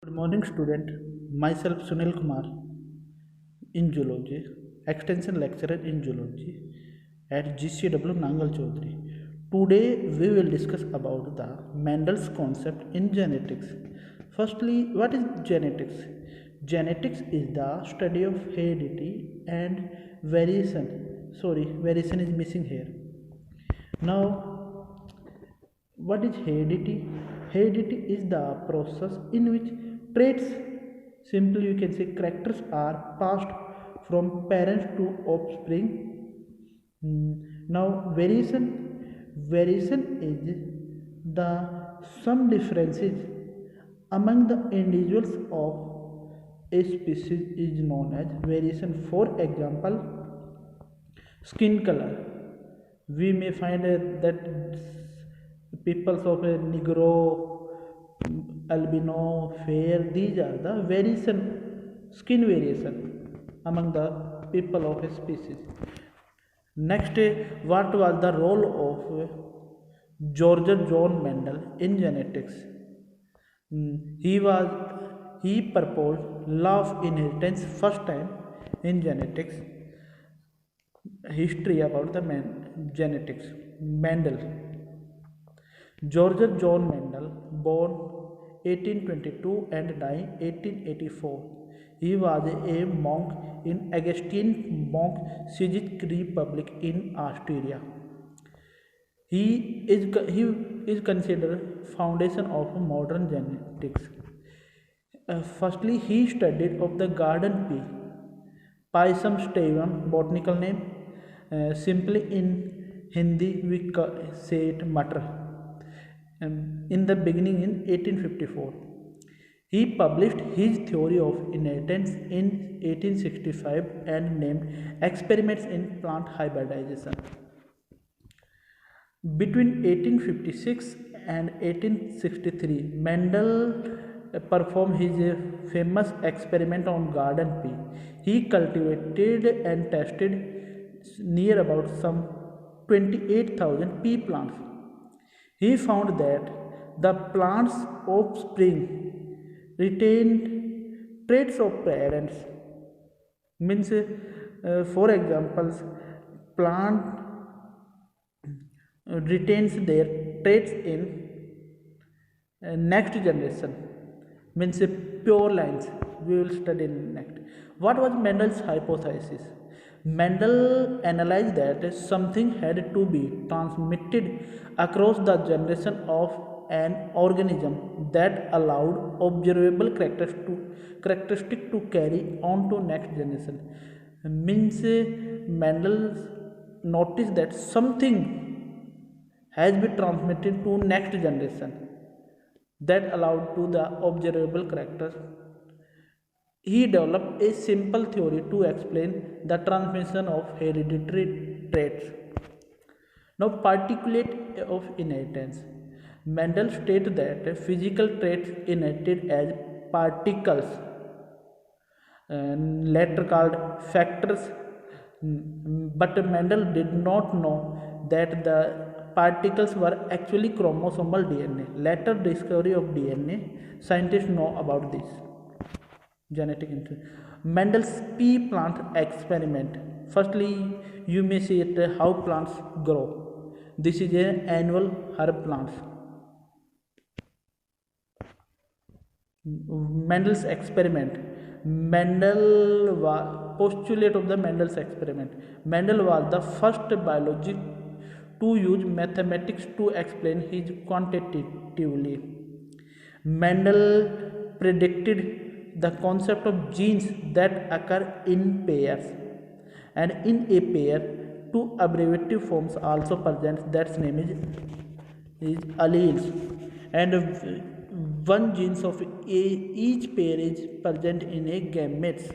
Good morning, student. Myself Sunil Kumar in Zoology, Extension Lecturer in Zoology at GCW Nangal Chaudhary. Today we will discuss about the Mendel's concept in genetics. Firstly, what is genetics? Genetics is the study of heredity and variation. Sorry, variation is missing here. Now, what is heredity? Heredity is the process in which traits, simply you can say characters, are passed from parents to offspring. Now, variation is the some differences among the individuals of a species is known as variation. For example, skin color. We may find that peoples of a negro, albino, fair, these are the variation, skin variation among the people of a species. Next, what was the role of George John Mendel in genetics? He proposed law of inheritance first time in genetics. History about the genetics. Mendel. George John Mendel, born 1822 and died 1884. He was a monk in Augustine monk Czech Republic in Austria. He is considered foundation of modern genetics. Firstly, he studied of the garden pea, Pisum stevam, botanical name. Simply in Hindi we say it matter. In the beginning in 1854. He published his theory of inheritance in 1865 and named experiments in plant hybridization. Between 1856 and 1863, Mendel performed his famous experiment on garden pea. He cultivated and tested near about some 28,000 pea plants. He found that the plant's offspring retained traits of parents. Means, for examples, plant retains their traits in next generation. Means pure lines. We will study next. What was Mendel's hypothesis? Mendel analyzed that something had to be transmitted across the generation of an organism that allowed observable characteristic to carry on to next generation. Means Mendel noticed that something has been transmitted to next generation that allowed to the observable characters. He developed a simple theory to explain the transmission of hereditary traits. Now, particulate of inheritance. Mendel stated that physical traits inherited as particles, later called factors, but Mendel did not know that the particles were actually chromosomal DNA. Later discovery of DNA, scientists know about this. Genetic interest. Mendel's pea plant experiment. Firstly, you may see it how plants grow. This is an annual herb plants. Mendel's experiment. Postulate of the Mendel's experiment. Mendel was the first biologist to use mathematics to explain his quantitatively. Mendel predicted the concept of genes that occur in pairs, and in a pair, two abbreviative forms also present. That's name is alleles, and one genes of each pair is present in a gametes.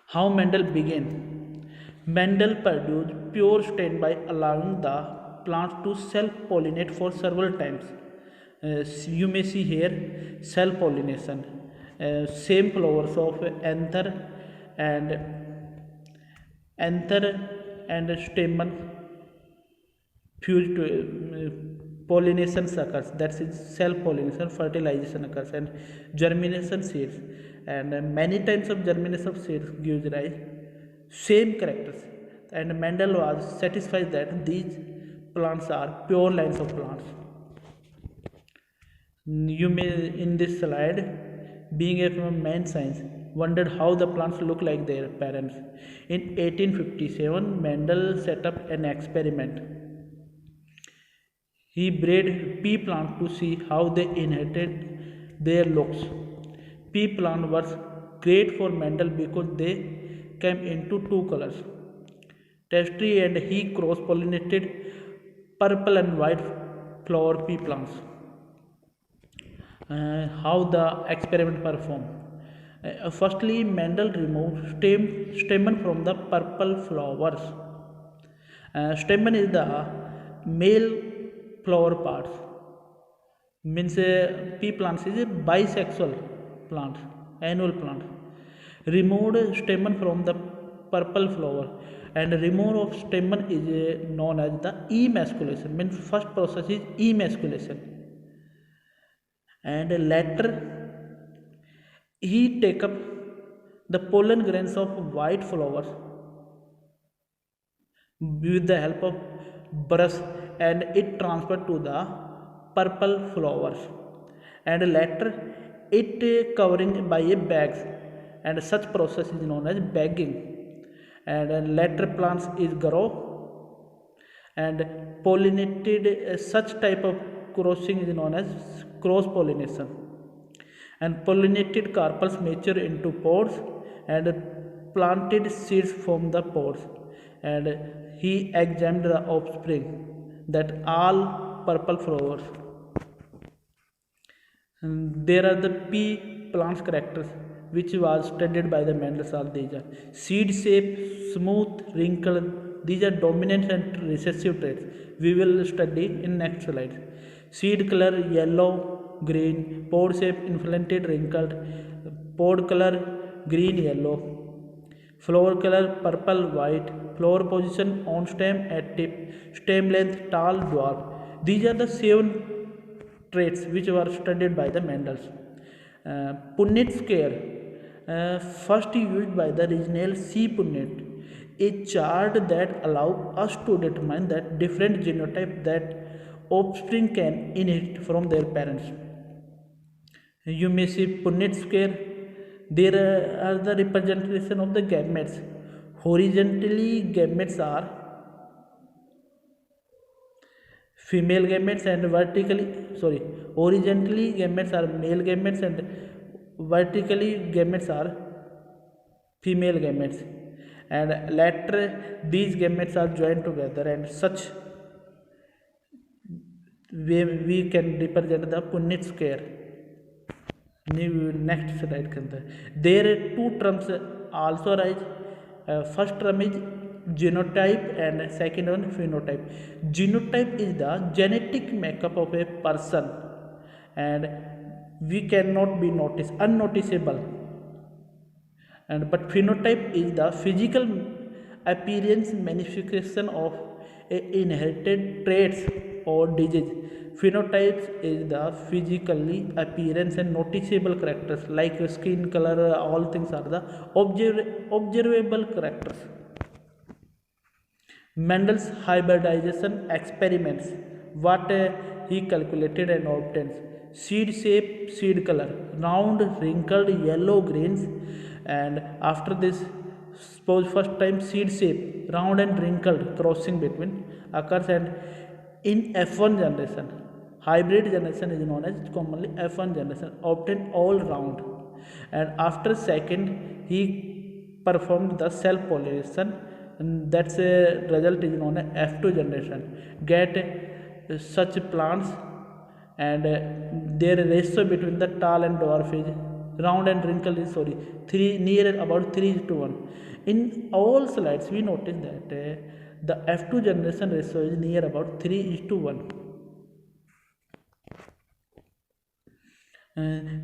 How Mendel began? Mendel produced pure strain by allowing the plants to self-pollinate for several times. You may see here self-pollination. Same flowers of and anther and stamen fused pollination occurs, that is self pollination, fertilization occurs, and germination seeds, and many types of germination of seeds gives rise same characters, and Mendel was satisfied that these plants are pure lines of plants. You may in this slide, being a man science, wondered how the plants look like their parents. In 1857, Mendel set up an experiment. He bred pea plant to see how they inherited their looks. Pea plant was great for Mendel because they came into two colors. Testry and he cross-pollinated purple and white flower pea plants. How the experiment performed. Firstly, Mendel removed stamen from the purple flowers. Stamen is the male flower parts. Means pea plants is a bisexual plant, annual plant. Removed stamen from the purple flower, and removal of stamen is known as the emasculation. Means first process is emasculation, and later he take up the pollen grains of white flowers with the help of brush, and it transferred to the purple flowers, and later it covering by a bags, and such process is known as bagging, and later plants is grow and pollinated. Such type of crossing is known as cross pollination, and pollinated carpels mature into pods, and planted seeds from the pods, and he examined the offspring that all purple flowers. And there are the pea plants characters which was studied by the Mendel. All these are seed shape, smooth, wrinkled. These are dominant and recessive traits. We will study in next slide. Seed color yellow, green. Pod shape inflated, wrinkled. Pod color green, yellow. Flower color purple, white. Flower position on stem at tip. Stem length tall, dwarf. These are the 7 traits which were studied by the Mendels. Punnett scale, first used by the regional C. Punnett, a chart that allows us to determine that different genotype that offspring can inherit from their parents. You may see Punnett scale. There are the representation of the gametes. Horizontally, gametes are female gametes, and horizontally gametes are male gametes, and vertically gametes are female gametes, and later these gametes are joined together, and such way we can represent the Punnett square. Next slide के अंदर there are 2 terms also arise. First term is genotype and second one phenotype. Genotype is the genetic makeup of a person, and we cannot be unnoticeable, and but phenotype is the physical appearance manifestation of inherited traits or disease. Phenotypes is the physically appearance and noticeable characters like skin color. All things are the observable characters. Mendel's hybridization experiments, what he calculated and obtained: seed shape, seed color, round, wrinkled, yellow grains, and after this, suppose first time seed shape, round and wrinkled crossing between occurs, and in F1 generation, hybrid generation is known as commonly F1 generation, obtained all round, and after second he performed the self pollination, and that's a result is known as F2 generation, get such plants, and their ratio between the tall and dwarf is round and wrinkled is 3 near about 3:1. In all slides we notice that the F2 generation ratio is near about 3:1.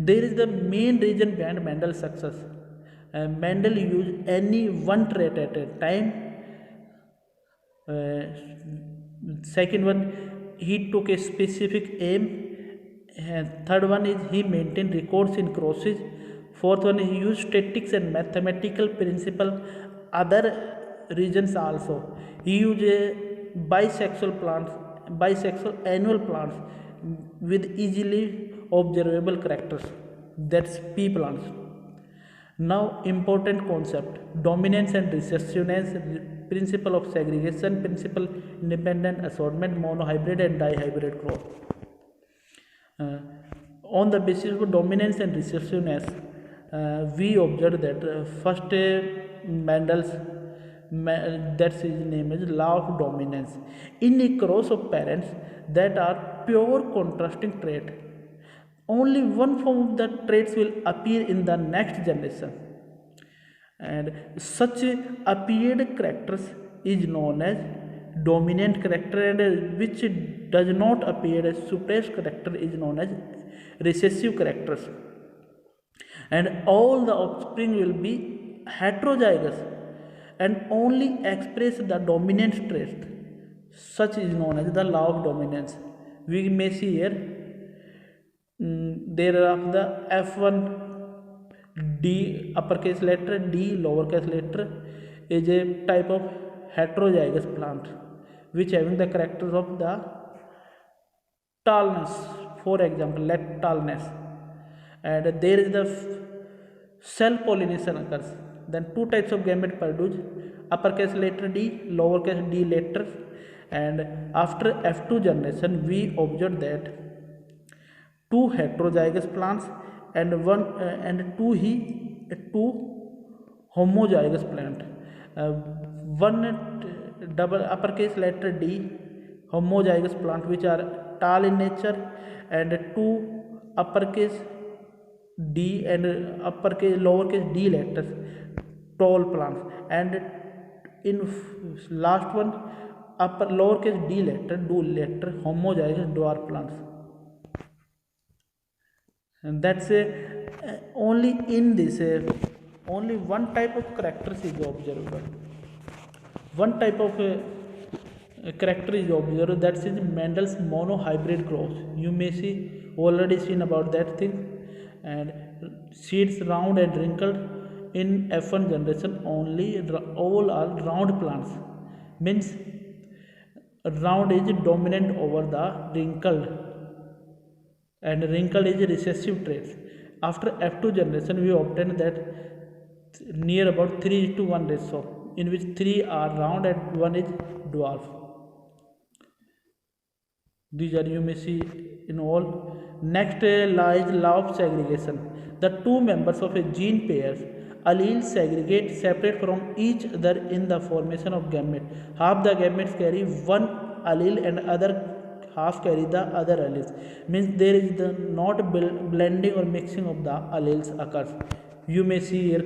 There is the main reason behind Mendel's success. Mendel used any one trait at a time. Second one, he took a specific aim. And third one is he maintained records in crosses. Fourth one, he used statistics and mathematical principle. Other regions also, he used bisexual annual plants with easily observable characters, that's p plants. Now, important concept: dominance and recessiveness, principle of segregation, principle independent assortment, monohybrid and dihybrid growth. Uh, on the basis of dominance and recessiveness, we observed that first Mendel's that's his name is law of dominance. In a cross of parents that are pure contrasting trait, only one form of the traits will appear in the next generation, and such appeared characters is known as dominant character, and which does not appear as suppressed character is known as recessive characters. And all the offspring will be heterozygous and only express the dominant trait, such is known as the law of dominance. We may see here, there are the F1 D uppercase letter, D lowercase letter is a type of heterozygous plant which having the characters of the tallness, for example let tallness, and there is the cell pollination occurs. Then two types of gamete produce, uppercase letter D, lowercase d letter, and after F2 generation we observe that two heterozygous plants and two homozygous plant. One double uppercase letter D homozygous plant which are tall in nature, and two uppercase D and uppercase lowercase d letters tall plants, and in last one upper lowercase d letter do letter homozygous dwarf plants. And that's only in this only one type of characters is observable. One type of character is observed, that is Mendel's monohybrid growth. You may see already seen about that thing. And seeds round and wrinkled in F1 generation only, all are round plants, means round is dominant over the wrinkled, and wrinkled is recessive traits. After F2 generation we obtain that near about 3:1 ratio, in which 3 are round and 1 is dwarf. These are you may see in all. Next law is law of segregation. The two members of a gene pair alleles segregate separate from each other in the formation of gamete. Half the gametes carry one allele and other half carry the other alleles. Means there is the not blending or mixing of the alleles occurs. You may see here